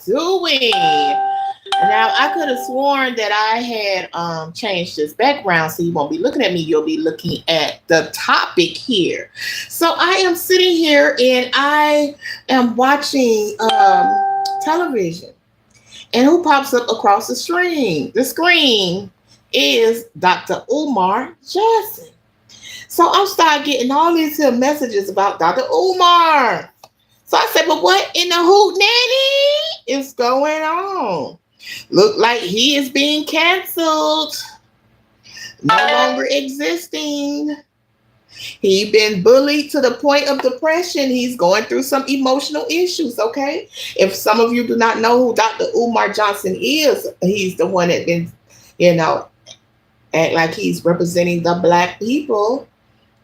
doing? Now I could have sworn that I had changed this background so you won't be looking at me, you'll be looking at the topic here. So I am sitting here and I am watching television. And who pops up across the screen? The screen is Dr. Umar Johnson. So I'm start getting all these here messages about Dr. Umar. So I said, but what in the hoot nanny is going on? Look like he is being canceled, no longer existing. He been bullied to the point of depression. He's going through some emotional issues, okay? If some of you do not know who Dr. Umar Johnson is, he's the one that been, you know, act like he's representing the black people.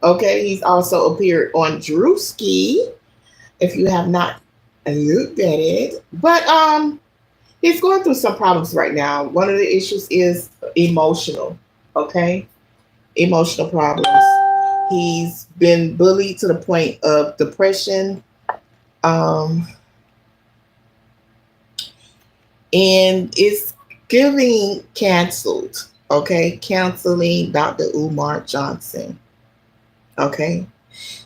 Okay, he's also appeared on Drewski, if you have not looked at it. But he's going through some problems right now. One of the issues is emotional, okay? Emotional problems. He's been bullied to the point of depression. Um, and it's giving canceled, okay? Canceling Dr. Umar Johnson, okay?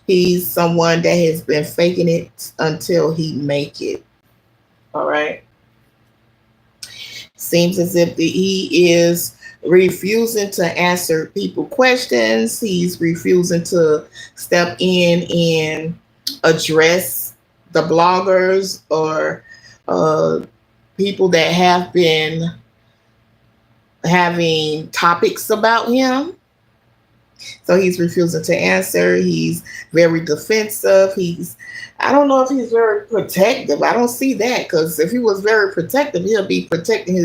He's someone that has been faking it until he make it, all right? Seems as if he is refusing to answer people questions. He's refusing to step in and address the bloggers or uh, people that have been having topics about him. So he's refusing to answer. He's very defensive. I don't know if he's very protective. I don't see that because if he was very protective, he'll be protecting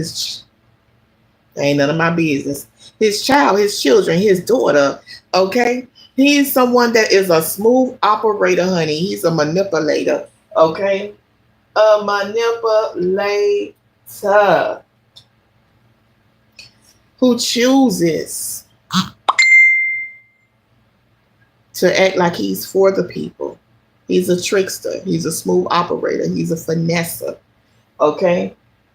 ain't none of my business. His child, his children, his daughter. Okay. He's someone that is a smooth operator, honey. He's a manipulator. Okay. A manipulator who chooses to act like he's for the people. He's a trickster. He's a smooth operator. He's a finesser. Okay?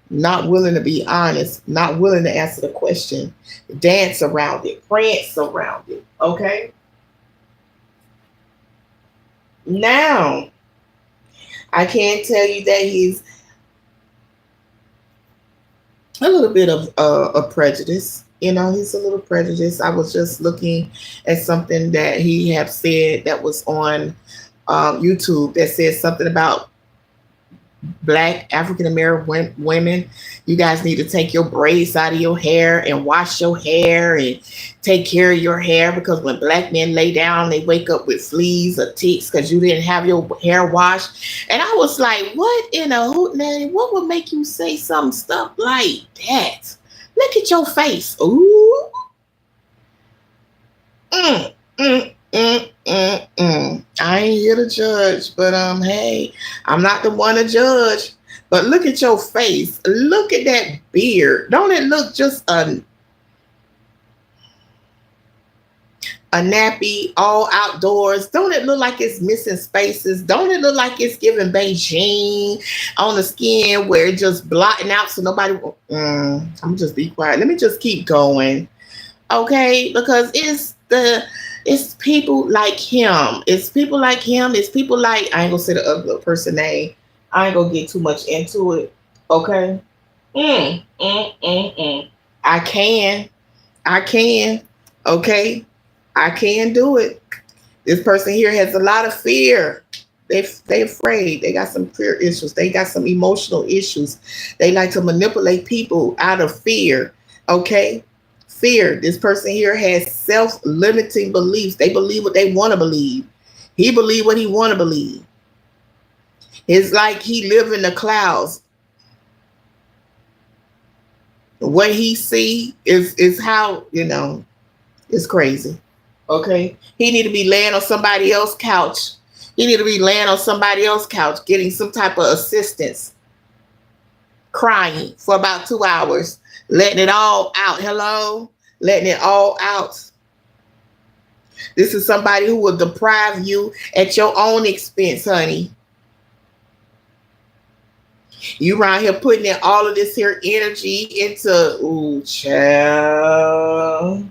Not willing to be honest. Not willing to answer the question. Dance around it. Prance around it. Okay? Now, I can tell you that he's a little bit of a prejudice. You know, he's a little prejudiced. I was just looking at something that he had said that was on YouTube that says something about black African American women. You guys need to take your braids out of your hair and wash your hair and take care of your hair because when black men lay down, they wake up with fleas or ticks because you didn't have your hair washed. And I was like, what in a hoot, nanny? What would make you say some stuff like that? Look at your face. Ooh. Mm, I ain't here to judge, but hey, I'm not the one to judge. But look at your face. Look at that beard. Don't it look just a nappy all outdoors? Don't it look like it's missing spaces? Don't it look like it's giving Beijing on the skin where it's just blotting out so nobody I'm just be quiet. Let me just keep going. Okay, because it's people like him. It's people like him. It's people like I ain't gonna say the other person name. I ain't gonna get too much into it. Okay. Mm, mm, mm, mm. I can. I can. Okay. I can do it. This person here has a lot of fear. They afraid. They got some fear issues. They got some emotional issues. They like to manipulate people out of fear. Okay? Fear. This person here has self-limiting beliefs. They believe what they want to believe. He believe what he want to believe. It's like he live in the clouds. What he see is how, it's crazy. Okay? He need to be laying on somebody else's couch. He need to be laying on somebody else's couch getting some type of assistance. Crying for about 2 hours. Letting it all out. Hello? Letting it all out. This is somebody who will deprive you at your own expense, honey. You around here putting in all of this here energy into, ooh, child.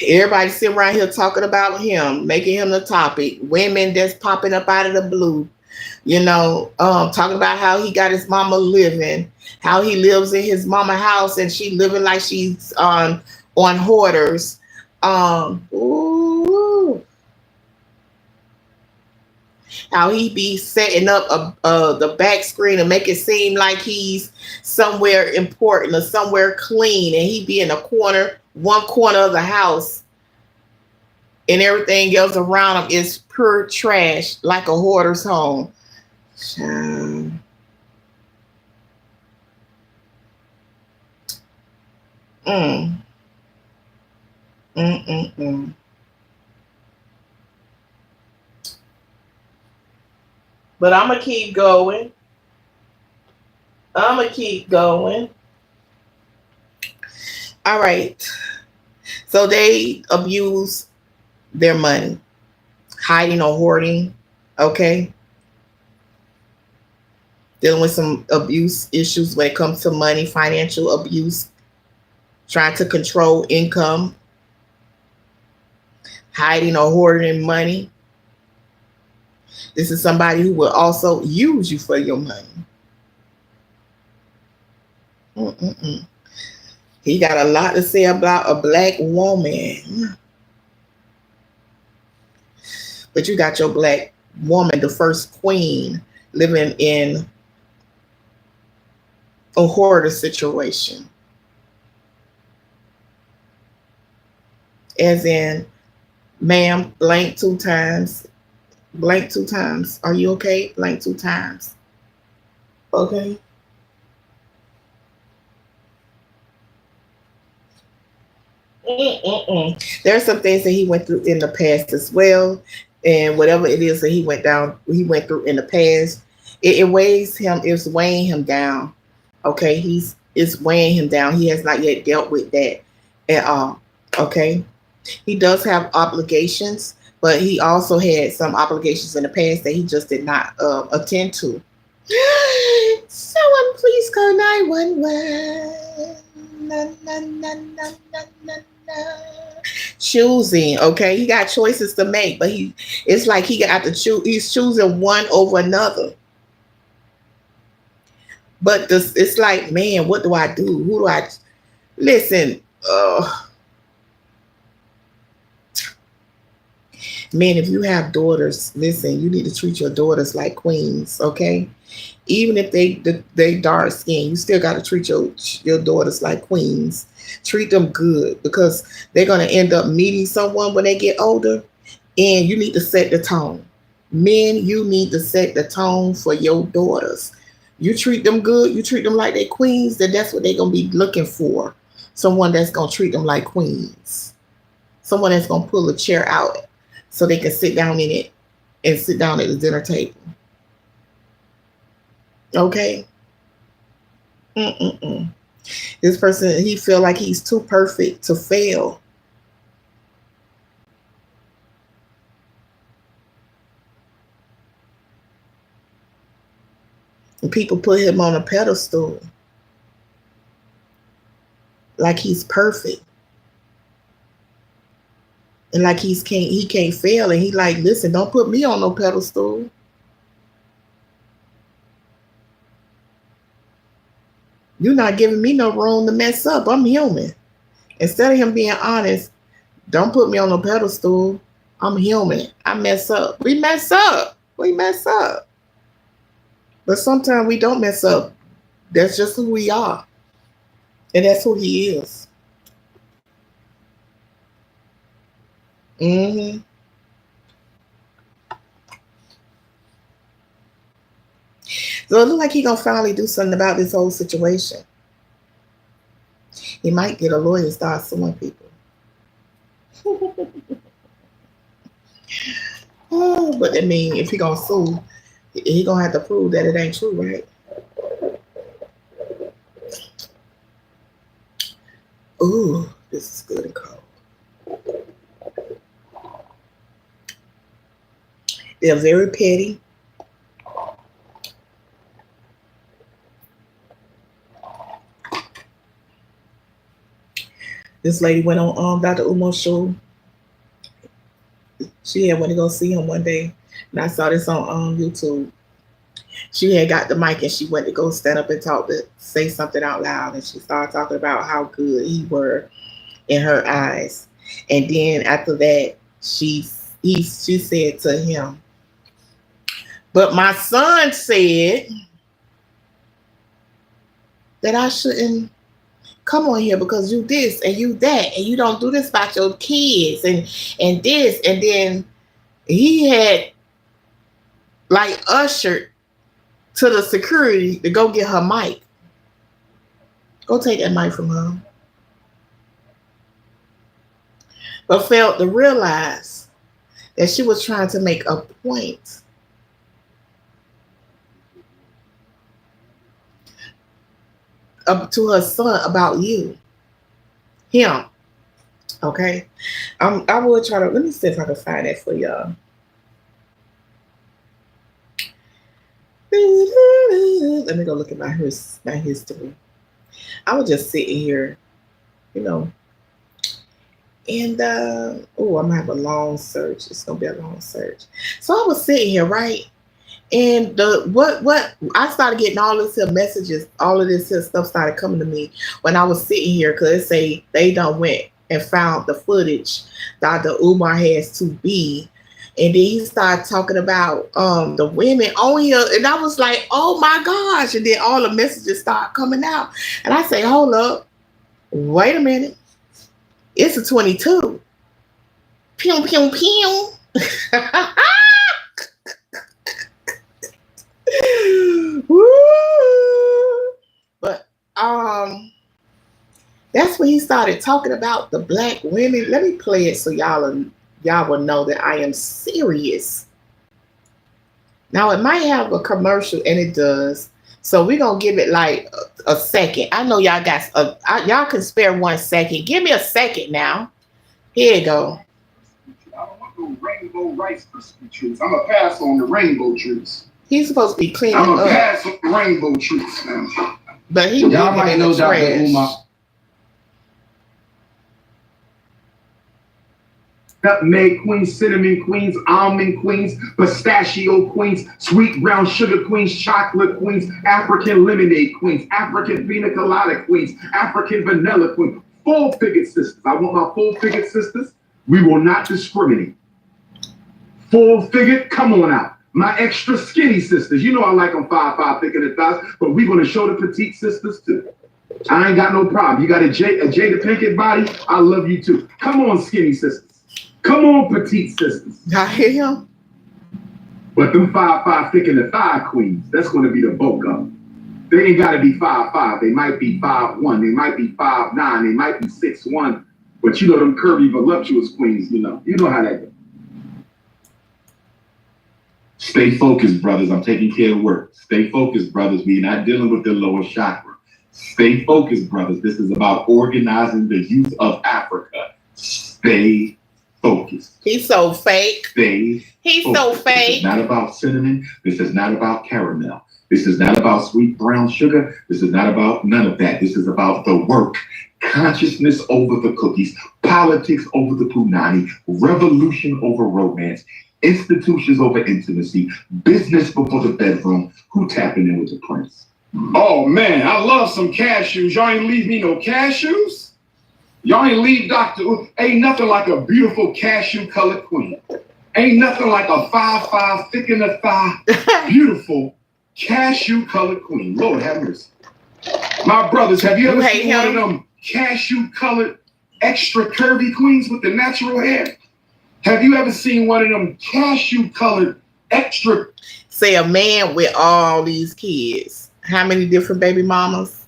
Everybody sitting around here talking about him, making him the topic. Women that's popping up out of the blue, talking about how he got his mama living, how he lives in his mama house and she living like she's on hoarders. Ooh, how he be setting up the back screen and make it seem like he's somewhere important or somewhere clean, and he be in a corner, one corner of the house, and everything else around him is pure trash, like a hoarder's home. Um, mm, mm, mm, mm. But I'm gonna keep going. I'm gonna keep going. All right. So they abuse their money, hiding or hoarding. Okay. Dealing with some abuse issues when it comes to money, financial abuse, trying to control income, hiding or hoarding money. This is somebody who will also use you for your money. Mm-mm-mm. He got a lot to say about a black woman. But you got your black woman, the first queen, living in a hoarder situation. As in, ma'am, blank two times. Blank two times. Are you okay? Blank two times. Okay. Mm-mm-mm. There are some things that he went through in the past as well, and whatever it is that he went through in the past, it weighs him. It's weighing him down. Okay, it's weighing him down. He has not yet dealt with that at all. Okay, he does have obligations, but he also had some obligations in the past that he just did not attend to. Someone please call 911. Na, na, na, na, na, na, na. Choosing, okay, he got choices to make, but it's like he got to choose. He's choosing one over another. But it's like, man, what do I do? Who do I listen? Man, if you have daughters, listen, you need to treat your daughters like queens, okay? Even if they dark skin, you still got to treat your daughters like queens. Treat them good, because they're gonna end up meeting someone when they get older, and you need to set the tone. Men, you need to set the tone for your daughters. You treat them good, you treat them like they queens, then that's what they're gonna be looking for. Someone that's gonna treat them like queens. Someone that's gonna pull a chair out so they can sit down in it and sit down at the dinner table. Okay. Mm-mm-mm. This person, he feel like he's too perfect to fail. And people put him on a pedestal like he's perfect. And like he can't fail. And he like, listen, don't put me on no pedestal. You're not giving me no room to mess up. I'm human. Instead of him being honest, don't put me on no pedestal. I'm human. I mess up. We mess up. We mess up. But sometimes we don't mess up. That's just who we are. And that's who he is. Mm-hmm. So it looks like he gonna finally do something about this whole situation. He might get a lawyer and start suing people. Oh, but I mean, if he gonna sue, he gonna have to prove that it ain't true, right? Ooh, this is good and cold. They're very petty. This lady went on Dr. Umar's show. She had went to go see him one day, and I saw this on YouTube. She had got the mic and she went to go stand up and say something out loud, and she started talking about how good he were in her eyes. And then after that, she said to him, "But my son said that I shouldn't come on here because you this and you that, and you don't do this about your kids and this." And then he had like ushered to the security to go get her mic. Go take that mic from her. But failed to realize that she was trying to make a point to her son about him. Okay, I will try to. Let me see if I can find that for y'all. Let me go look at my history. I was just sitting here, and I'm gonna have a long search. It's gonna be a long search. So I was sitting here, right? And what I started getting all this here messages, all of this here stuff started coming to me when I was sitting here, because it say they done went and found the footage Dr. Umar has to be. And then he started talking about the women on here, and I was like, oh my gosh. And then all the messages start coming out. And I say, hold up, wait a minute. It's a 22. Pew, pew, pew. Woo! But that's when he started talking about the black women. Let me play it so y'all will know that I am serious. Now it might have a commercial, and it does. So we're gonna give it like a second. I know y'all got y'all can spare 1 second. Give me a second now. Here you go. I don't want no rainbow Rice Krispie treats. I'm gonna pass on the rainbow treats. He's supposed to be cleaning up. I'm gonna pass on the rainbow treats, man. But y'all might know Dr. Umar. Nutmeg queens, cinnamon queens, almond queens, pistachio queens, sweet brown sugar queens, chocolate queens, African lemonade queens, African pina colada queens, African vanilla queens, full-figured sisters. I want my full-figured sisters. We will not discriminate. Full-figured, come on out. My extra skinny sisters, you know I like them 5'5", thick in the thighs, but we're going to show the petite sisters too. I ain't got no problem. You got a Jada Pinkett body, I love you too. Come on, skinny sisters. Come on, petite sisters. I hear him. But them 5'5", thick in the thigh queens, that's going to be the bulk of them. They ain't got to be 5'5". They might be 5'1". They might be 5'9". They might be 6'1". But you know them curvy, voluptuous queens, you know how that goes. Stay focused, brothers. I'm taking care of work. Stay focused, brothers. We're not dealing with the lower chakra. Stay focused, brothers. This is about organizing the youth of Africa. Stay focused. He's so fake. He's so fake. This is not about cinnamon. This is not about caramel. This is not about sweet brown sugar. This is not about none of that. This is about the work. Consciousness over the cookies. Politics over the punani. Revolution over romance. Institutions over intimacy. Business before the bedroom. Who tapping in with the prince? Oh, man, I love some cashews. Y'all ain't leave me no cashews? Y'all ain't leave Dr. Ain't nothing like a beautiful cashew-colored queen. Ain't nothing like a 5'5", thick in the thigh, beautiful cashew-colored queen. Lord have mercy. My brothers, have you ever seen one of them cashew-colored, extra curvy queens with the natural hair? Have you ever seen one of them cashew-colored, extra... Say a man with all these kids. How many different baby mamas?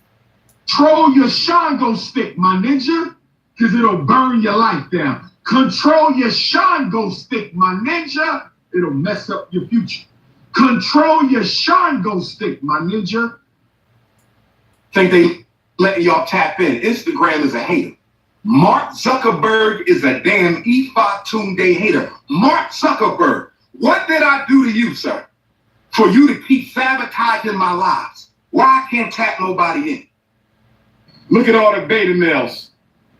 Control your Shango stick, my ninja, because it'll burn your life down. Control your Shango stick, my ninja. It'll mess up your future. Control your Shango stick, my ninja. Think they letting y'all tap in. Instagram is a hater. Mark Zuckerberg is a damn Ifa Tunde hater. Mark Zuckerberg, what did I do to you, sir, for you to keep sabotaging my lives? Why I can't tap nobody in? Look at all the beta males.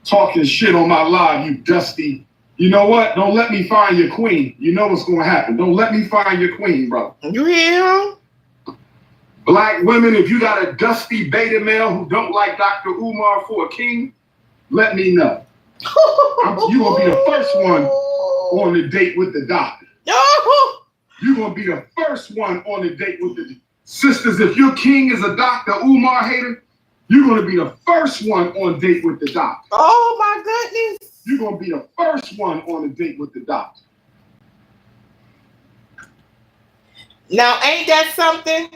talking shit on my live, you dusty. You know what? Don't let me find your queen. You know what's going to happen. Don't let me find your queen, bro. You hear him? Black women, if you got a dusty beta male who don't like Dr. Umar for a king, let me know. You're going to be the first one on the date with the doctor. You're going to be the first one on the date with the sisters. If your king is a Dr. Umar hater, you're going to be the first one on date with the doctor. Oh, my goodness. You're going to be the first one on a date with the doctor. Now, ain't that something?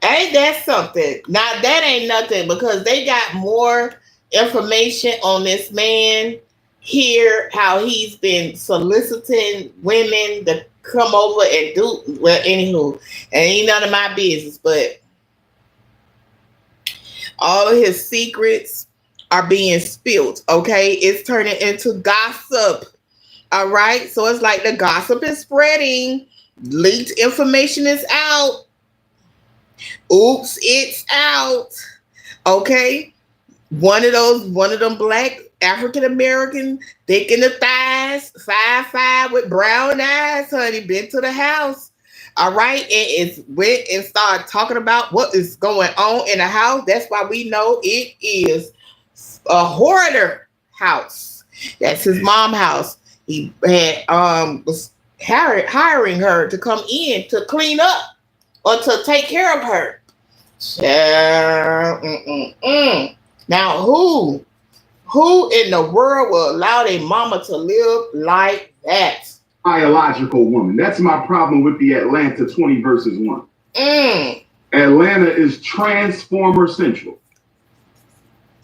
Ain't that something? Now, that ain't nothing because they got more information on this man here, how he's been soliciting women to come over and do, well, anywho, ain't none of my business, but all of his secrets are being spilled, okay? It's turning into gossip, all right? So it's like the gossip is spreading. Leaked information is out. Oops, it's out, okay? One of them black African-American, thick in the thighs, 5'5" with brown eyes, honey, been to the house, all right? And it's went and started talking about what is going on in the house. That's why we know it is a hoarder house. That's his mom's house. He had was hiring her to come in to clean up or to take care of her. Now who in the world will allow their mama to live like that? Biological woman. That's my problem with the Atlanta 20 versus 1. Atlanta is transformer central.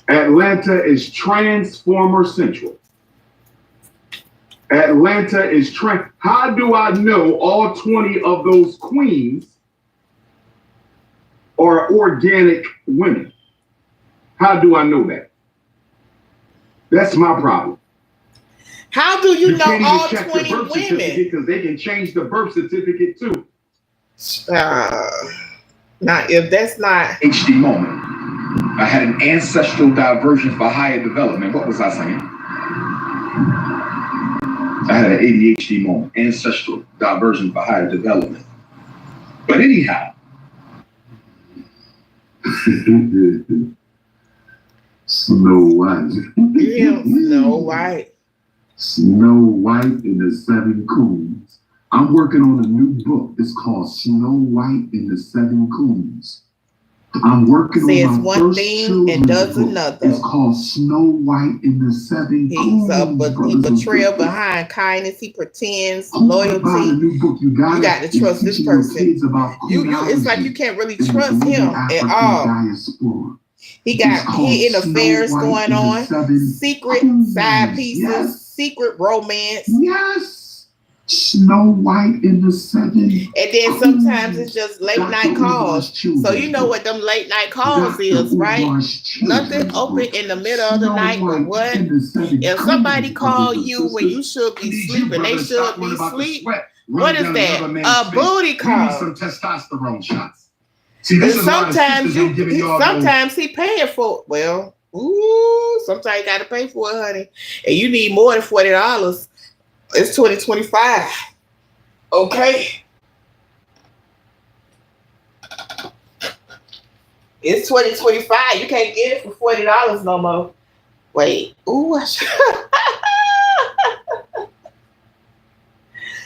Atlanta is transformer central. Atlanta is how do I know all 20 of those queens are organic women? How do I know that? That's my problem. How do you know all 20 women? Because they can change the birth certificate too. Now, if that's not HD moment. I had an ancestral diversion for higher development. What was I saying? I had an ADHD moment. Ancestral diversion for higher development. But anyhow. Snow White. Yeah, Snow White. Snow White and the Seven Queens. I'm working on a new book. It's called Snow White and the Seven Queens. I'm working on my one first thing and does book. another. It's called Snow White and the Seven Queens. He betrayal behind kindness. He pretends loyalty. You got to trust this person. It's like you can't really trust him at all. He got hidden affairs going on, secret side pieces, secret romance. Yes. Snow White in the Seven. And then sometimes it's just late night calls. So you know what them late night calls is, right? Nothing open in the middle of the night, but what? If somebody call you when you should be sleeping, they should be asleep. What is that? A booty call. Some testosterone shots. See, this is sometimes he paying for it. Well, sometimes you gotta pay for it, honey. And you need more than $40. It's 2025. Okay. It's 2025. You can't get it for $40 no more. Wait.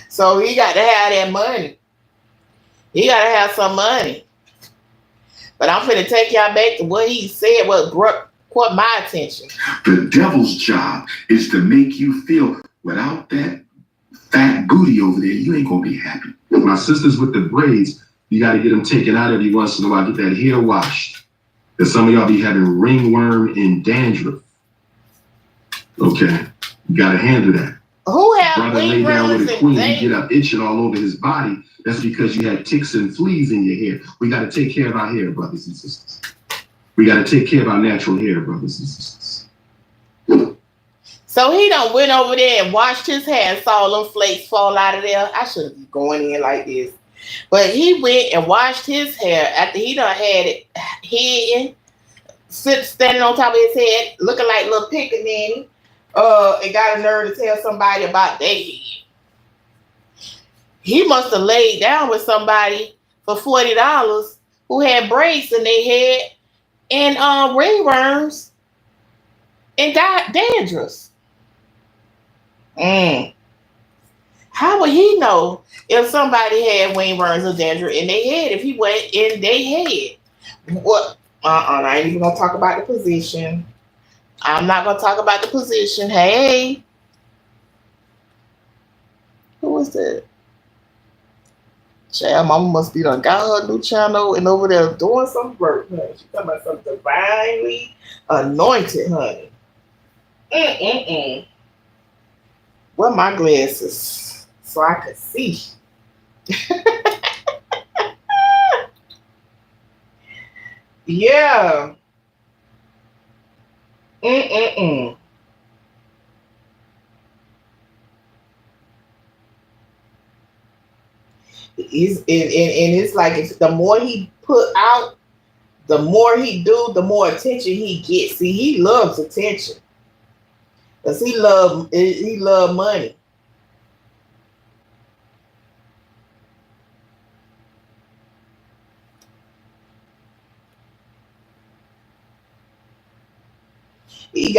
So he got to have that money. He got to have some money. But I'm finna take y'all back to what he said, what caught my attention. The devil's job is to make you feel without that fat booty over there, you ain't gonna be happy. My sisters with the braids, you gotta get them taken out every once in a while, get that hair washed. And some of y'all be having ringworm and dandruff. Okay, you gotta handle that. Who have brother lay down with a queen, you get up itching all over his body. That's because you had ticks and fleas in your hair. We got to take care of our hair, brothers and sisters. We got to take care of our natural hair, brothers and sisters. So he done went over there and washed his hair and saw them flakes fall out of there. I shouldn't be going in like this. But he went and washed his hair after he done had it hidden standing on top of his head, looking like little pickaninny, and got a nerve to tell somebody about their head. He must have laid down with somebody for $40 who had braids in their head and ringworms and dandruff. Mm. How would he know if somebody had ringworms or dandruff in their head if he went in their head? What? I ain't even gonna talk about the position. I'm not gonna talk about the position. Hey, who was that? Child, mama must be done got her new channel and over there doing some work, honey. She talking about something divinely anointed, honey. Mm-mm-mm. Where my glasses so I could see? Yeah. Mm-mm-mm. It's like if the more he put out, the more he do, the more attention he gets. See, he loves attention because he love money. He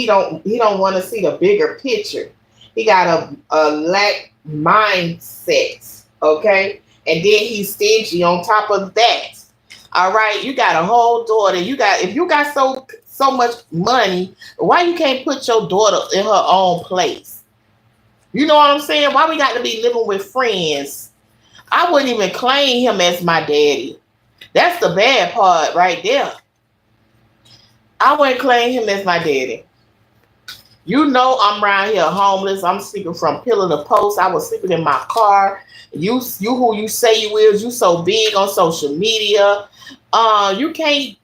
don't want to see the bigger picture. He got a lack mindset, okay? And then he's stingy on top of that. All right, you got a whole daughter. If you got so much money, why you can't put your daughter in her own place? You know what I'm saying? Why we got to be living with friends? I wouldn't even claim him as my daddy. That's the bad part right there. I wouldn't claim him as my daddy. You know I'm around here homeless. I'm sleeping from pillar to post. I was sleeping in my car. You who you say you is. You so big on social media. You can't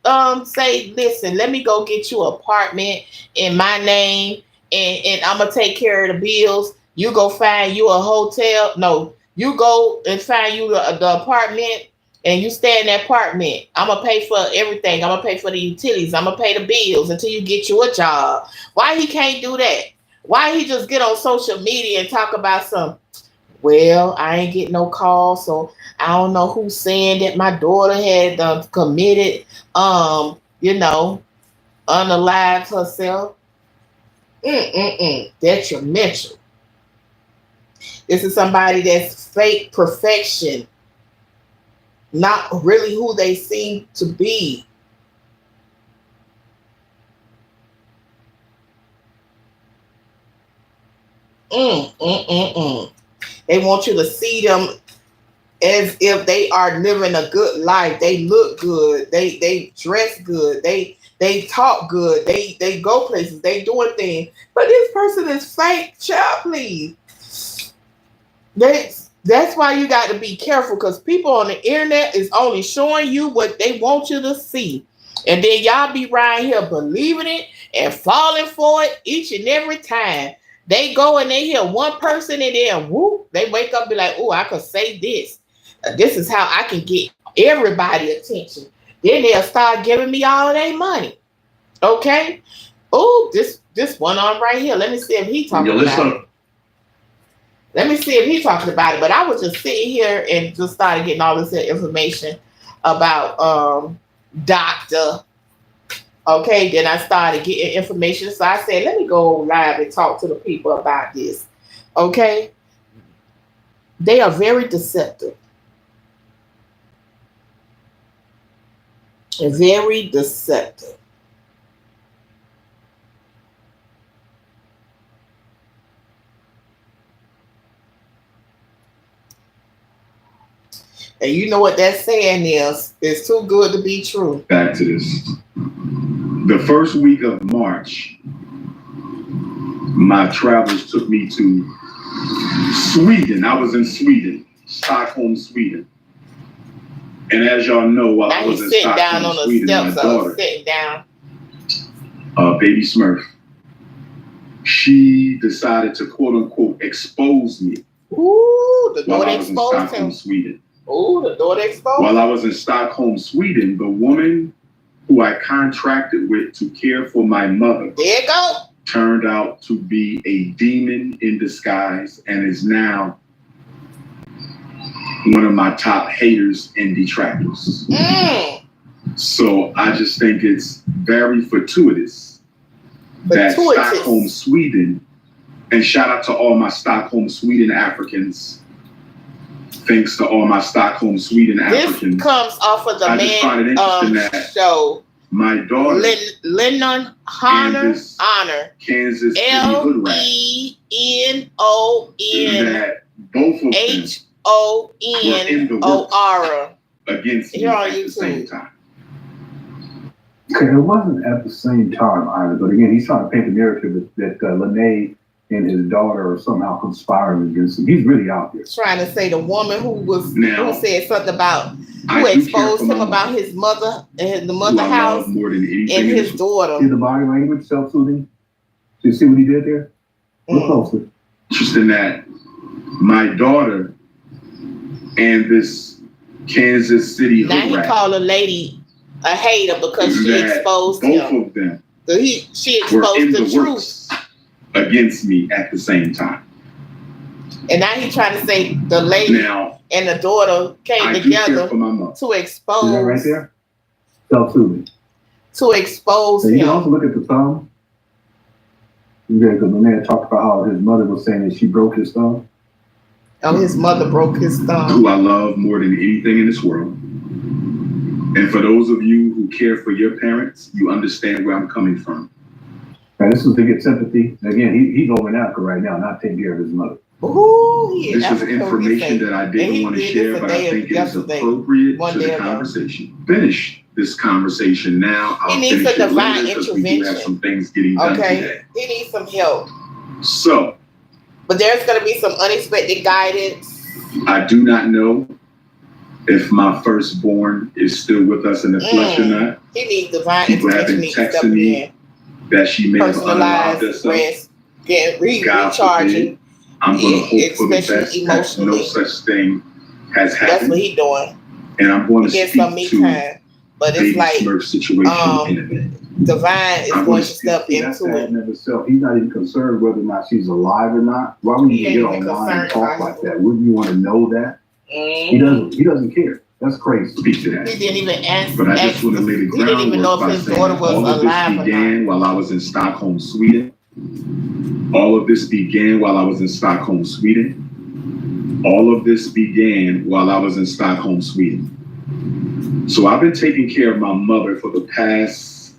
say, listen, let me go get you an apartment in my name and I'm gonna take care of the bills. You go find you a hotel. No, you go and find you the apartment and you stay in that apartment. I'm gonna pay for everything. I'm gonna pay for the utilities. I'm gonna pay the bills until you get you a job. Why he can't do that? Why he just get on social media and talk about some? Well, I ain't get no call, so I don't know who's saying that my daughter had committed, unalived herself. Detrimental. This is somebody that's fake perfection, not really who they seem to be. They want you to see them as if they are living a good life. They look good. They dress good. They talk good. They go places. They doing things. But this person is fake. Child, please. That's why you got to be careful because people on the internet is only showing you what they want you to see. And then y'all be right here believing it and falling for it each and every time. They go and they hear one person and then whoop, they wake up and be like, oh, I could say this. This is how I can get everybody attention. Then they'll start giving me all of their money. Okay? Oh, this one on right here. Let me see if he talking about it. Let me see if he's talking about it. But I was just sitting here and just started getting all this information about doctor. Okay, then I started getting information. So I said, let me go live and talk to the people about this. Okay? They are very deceptive. Very deceptive. And you know what that saying is? It's too good to be true. Back to this. The first week of March, my travels took me to Sweden. I was in Sweden, Stockholm, Sweden. And as y'all know, while I was in Stockholm, Sweden, my daughter, baby Smurf, she decided to quote unquote expose me. Ooh, the daughter exposed him. While I was in Stockholm, Sweden. Ooh, the daughter exposed. While I was in Stockholm, Sweden, the woman who I contracted with to care for my mother, there you go, turned out to be a demon in disguise and is now one of my top haters and detractors. So I just think it's very fortuitous that Stockholm, Sweden, and shout out to all my Stockholm, Sweden Africans. Thanks to all my Stockholm, Sweden Africans. This comes off of the show. My daughter, Lennon Honor, Kansas City Hood Rat, that both of them HONOR against me at the same time. Okay, it wasn't at the same time either, but again, he's trying to paint the narrative that Lene and his daughter are somehow conspiring against him. He's really out there. Trying to say the woman who said something about, who exposed him about his mother and the mother house more than and his daughter. See the body language, self-soothing? Do you see what he did there? Look closer. Just in that, my daughter and this Kansas City hood rat. Now he called a lady a hater because she exposed him. Both of them. So she exposed the truth against me at the same time. And now he's trying to say the lady and the daughter came together to expose. See that right there? Self-soothing. To expose him. You can also look at the thumb. Because the man talked about how his mother was saying that she broke his thumb. Oh, his mother broke his thumb. Who I love more than anything in this world. And for those of you who care for your parents, you understand where I'm coming from. And this is to get sympathy. Again, he's over in Africa right now, not taking care of his mother. Ooh, this is information that I didn't want to share, but I think it's appropriate to the conversation. Finish this conversation now. He needs a divine intervention. We do have some things getting done today. He needs some help. So, but there's going to be some unexpected guidance. I do not know if my firstborn is still with us in the flesh or not. He needs divine People have been texting me that she may have unalived herself. Recharging. I'm going to hope for the best that no such thing has happened. That's what he's doing. And I'm going to speak to time. But it's like Smurf situation in a minute. Divine is going to step into it. He's not even concerned whether or not she's alive or not. Why would you get online and talk like that? Wouldn't you want to know that? He doesn't care. That's crazy. Speak to that. He didn't even ask. But I just want to lay the groundwork. He didn't even know if his daughter was alive or not. All of this began while I was in Stockholm, Sweden. All of this began while I was in Stockholm, Sweden. All of this began while I was in Stockholm, Sweden. So I've been taking care of my mother for the past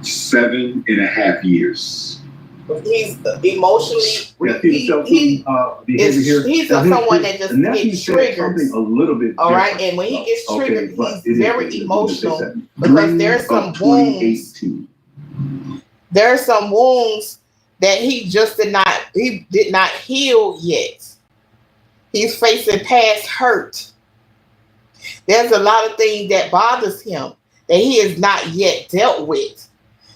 7.5 years. He's emotionally. He's someone that just gets triggered. A little bit. All right, and when he gets triggered, he's very emotional because there's some wounds. There are some wounds that he did not heal yet. He's facing past hurt. There's a lot of things that bothers him that he has not yet dealt with.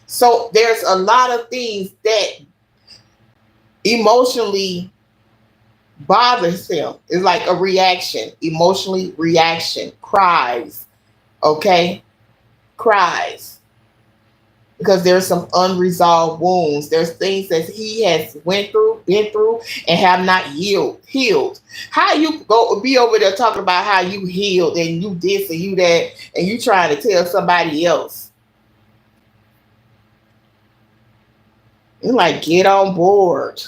So there's a lot of things that emotionally bothers him. It's like a reaction, emotionally reaction, cries, okay? Cries. Because there's some unresolved wounds. There's things that he has been through, and have not healed. How you be over there talking about how you healed and you this and you that, and you trying to tell somebody else? You're like, get on board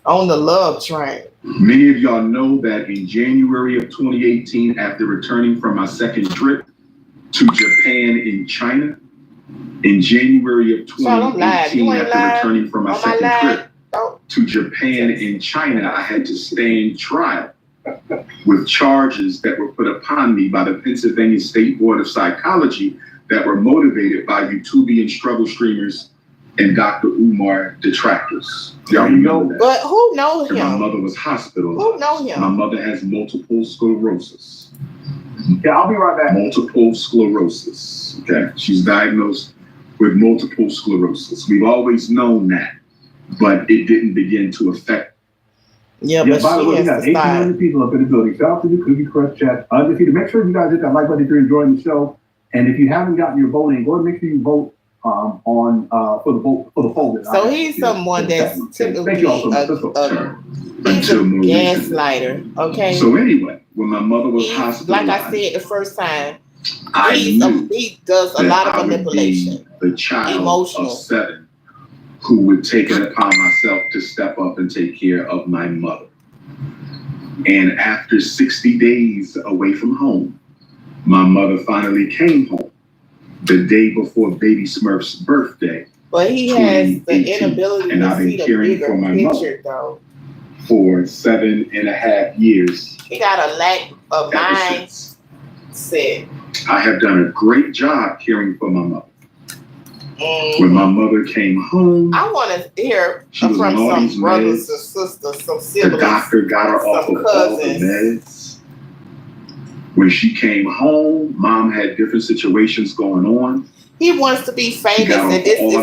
on the love train. Many of y'all know that in January of 2018, after returning from my second trip to Japan and China, in January of 2018, after returning from my second trip to Japan and China, I had to stand trial with charges that were put upon me by the Pennsylvania State Board of Psychology that were motivated by Youtubian struggle streamers and Dr. Umar detractors. Y'all remember that? But who knows him? My mother was hospitalized. Who knows him? My mother has multiple sclerosis. Yeah, I'll be right back. Multiple sclerosis. Okay, she's diagnosed with multiple sclerosis. We've always known that, but it didn't begin to affect. Yeah, but by the way, we got 1,800 people up in the building. Shout out to the Cookie Crush chat. Undefeated. Make sure you guys hit that like button if you're enjoying the show. And if you haven't gotten your vote in, go and make sure you vote for the poll. So he's someone that's typically a gaslighter. Okay. So anyway, when my mother was hospitalized, like I said the first time, he does a lot of manipulation. The child emotional. of 7 who would take it upon myself to step up and take care of my mother. And after 60 days away from home, my mother finally came home the day before baby Smurf's birthday. But he has the inability and to I've been see the caring bigger for my picture, mother though. For 7.5 years. He got a lack of mindset. I have done a great job caring for my mother. When my mother came home, I want to hear from some brothers and sisters, some siblings. The doctor got her off of all the meds. When she came home, mom had different situations going on. He wants to be famous, and this is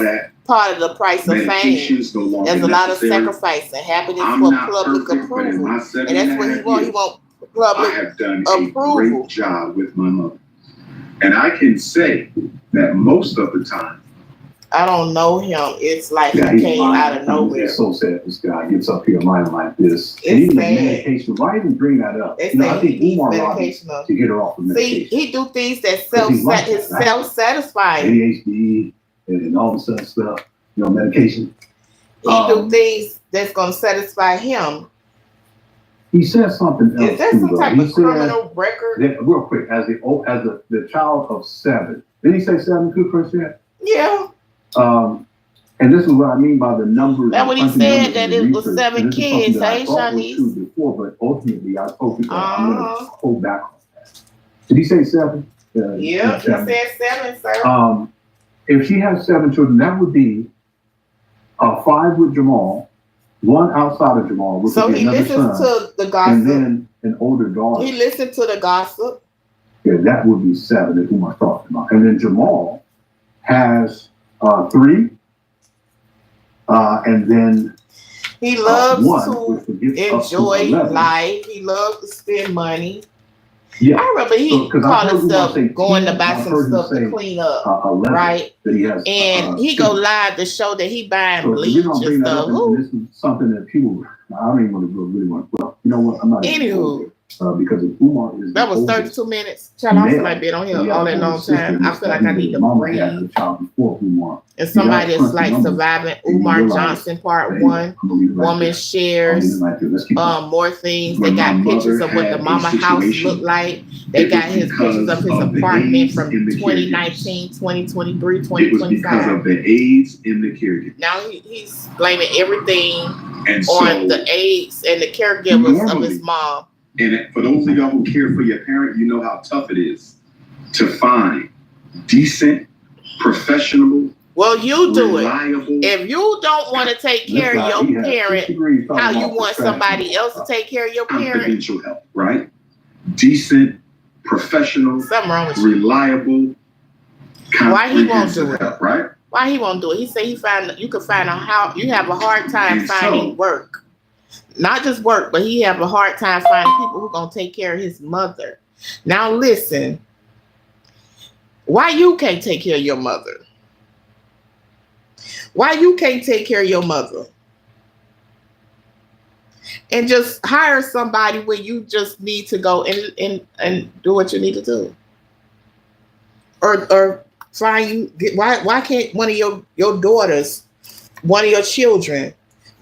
part of the price of fame. There's a lot of sacrifice and happiness for public approval, and that's what he wants. He wants public approval. I have done a great job with my mother, and I can say that most of the time, I don't know him. It's like he came out of nowhere. It's so sad this guy gets up here lying like this. And even the medication, why even bring that up? I think Umar Johnson to get her off the medication. See, he do things that self-satisfying. ADHD and all this other stuff, medication. He do things that's going to satisfy him. He said something else. Is that some type of criminal record? Real quick, as the child of 7. Did he say 7 too, Chris? Yeah. And this is what I mean by the numbers. That's what he said, that it was 7 kids. Hey, Shanice. Before, but ultimately, I told people I'm going to hold back on that. Did he say 7? Yeah, he said 7, sir. If she has 7 children, that would be 5 with Jamal, 1 outside of Jamal. Which So would be he listens to the gossip. And then an older daughter. He listened to the gossip. Yeah, that would be 7 that Umar talked about. And then Jamal has 3. And then he loves to enjoy life. He loves to spend money. Yeah. I remember he called himself going to buy some stuff to clean up, right? He has, and he go live to show that he buying bleach and stuff. This is something that people, I don't even want to really want. Well, you know what? I'm not. Anywho. Because if Umar is that was 32 minutes. Child, I feel like been on here all that long time. I feel like I need to breathe. And somebody that's like surviving Umar Johnson part 1. Woman shares more things. They got pictures of what the mama house looked like. They got his pictures of his apartment from 2019, 2023, 2025. It was because of the AIDS in the caregiver. Now he's blaming everything on the AIDS and the caregivers of his mom. And for those of y'all who care for your parent, you know how tough it is to find decent, professional, well, you do reliable, it. If you don't want to take care of your parent, how you want somebody else to take care of your parent? Confidential help, right? Decent, professional, reliable. Why he won't do it? Help, right? Why he won't do it? He said you could find you have a hard time finding work. Not just work, but he have a hard time finding people who are going to take care of his mother. Now listen, why you can't take care of your mother? Why you can't take care of your mother? And just hire somebody where you just need to go and do what you need to do. Or find you, why can't one of your daughters, one of your children,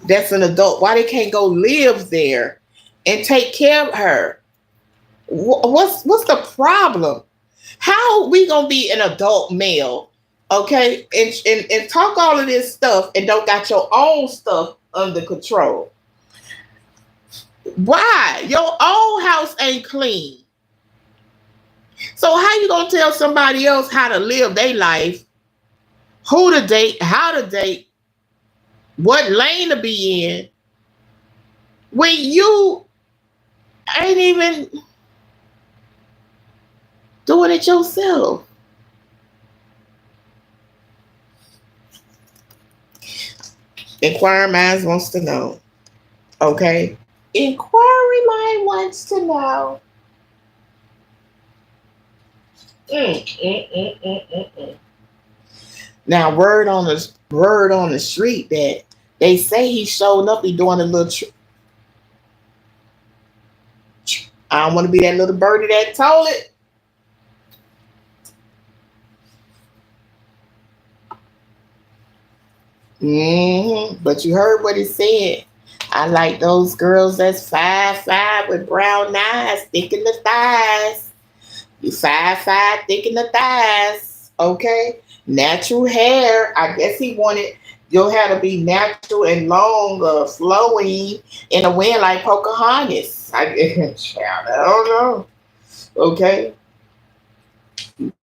that's an adult, why they can't go live there and take care of her? What's the problem? How are we gonna be an adult male, okay, and talk all of this stuff and don't got your own stuff under control? Why? Your own house ain't clean. So how you gonna tell somebody else how to live their life, who to date, how to date, what lane to be in, when you ain't even doing it yourself? Inquiring Minds wants to know. Okay? Inquiry Mind wants to know. Mm. Now, word on the street that they say he's showing up. He doing a little. I don't want to be that little birdie that told it. But you heard what he said. I like those girls that's 5'5" with brown eyes, thick in the thighs. You 5'5", thick in the thighs. Okay, natural hair. I guess he wanted your hair to be natural and long, flowing in a wind like Pocahontas. Child, I don't know. Okay,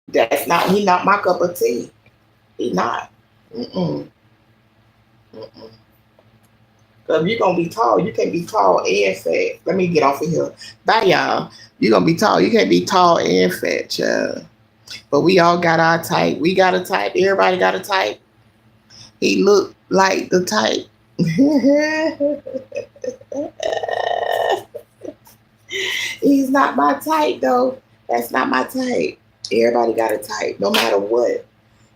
that's not he. Not my cup of tea. He not. Mm-mm. Mm-mm. Cause you're gonna be tall. You can't be tall and fat. Let me get off of here. Bye, y'all. You're gonna be tall. You can't be tall and fat, child. But we all got our type. We got a type. Everybody got a type. He looked like the type. He's not my type though. That's not my type. Everybody got a type, no matter what.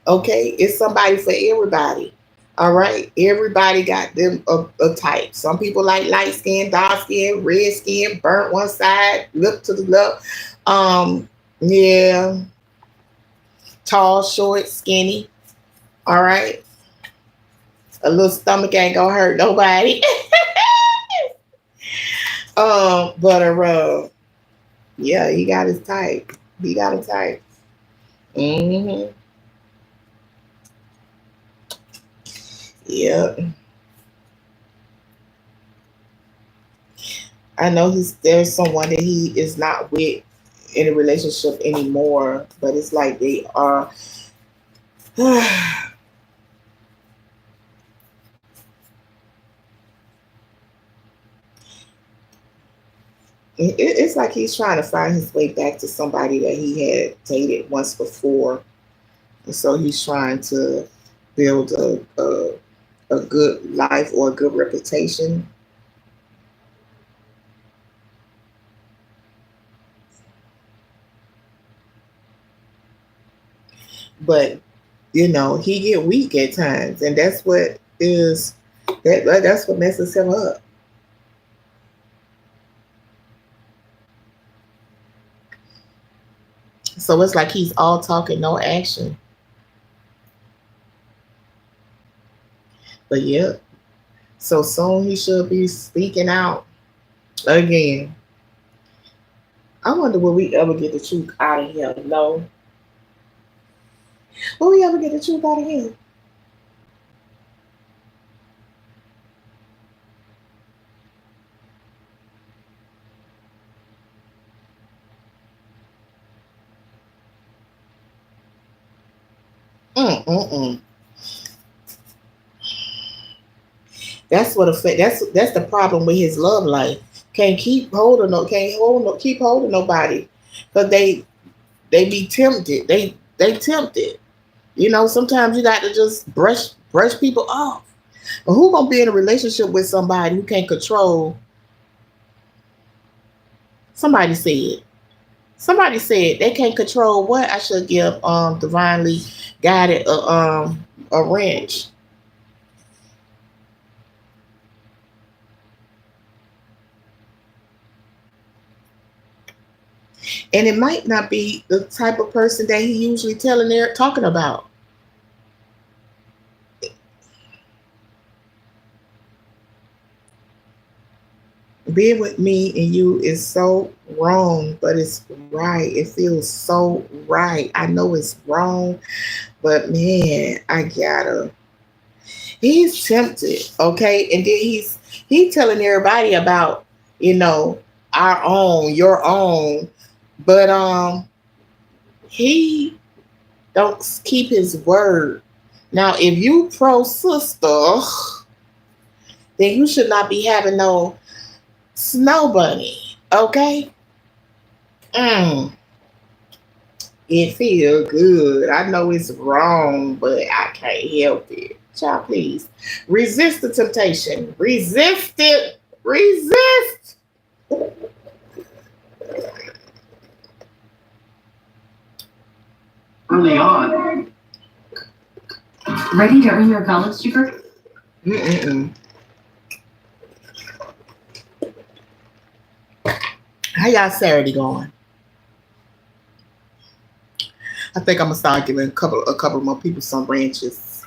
Okay, it's somebody for everybody. All right, everybody got them a type. Some people like light skin, dark skin, red skin, burnt one side, look to the left. Yeah, tall, short, skinny. All right, a little stomach ain't gonna hurt nobody. But yeah, he got his type. He got a type. Mm-hmm. Yeah. I know there's someone that he is not with in a relationship anymore, but it's like they are. It's like he's trying to find his way back to somebody that he had dated once before, and so he's trying to build a good life or a good reputation. But he get weak at times, and that's what messes him up. So it's like he's all talking, no action. But yeah, so soon he should be speaking out again. I wonder will we ever get the truth out of him? No. Will we ever get the truth out of him? Mm-mm-mm. That's what affect. That's the problem with his love life. Keep holding nobody, because they be tempted. They tempted. Sometimes you got to just brush people off. But who gonna be in a relationship with somebody who can't control? Somebody said. Somebody said they can't control what I should give divinely guided a wrench. And it might not be the type of person that he usually telling there talking about. Being with me and you is so wrong, but it's right. It feels so right. I know it's wrong, but man, I gotta. He's tempted, okay, and then he's telling everybody about you know our own, your own, but he don't keep his word. Now, if you pro sister, then you should not be having no snow bunny, okay? Mm, it feel good. I know it's wrong, but I can't help it. Child, please resist the temptation. Resist it. Resist. early on. Ready to earn your college degree? Mm-mm-mm. How y'all Saturday going? I think I'm gonna start giving a couple more people some ranches.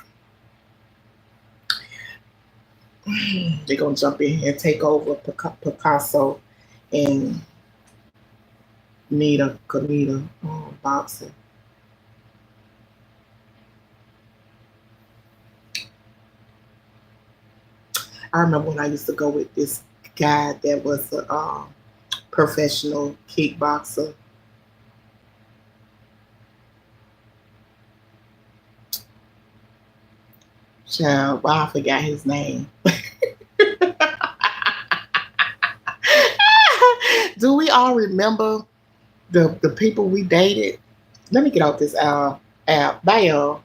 They're gonna jump in here and take over Picasso and Kanita boxing. I remember when I used to go with this guy that was a professional kickboxer. Child, well, I forgot his name. Do we all remember the people we dated? Let me get off this app. Bye, y'all.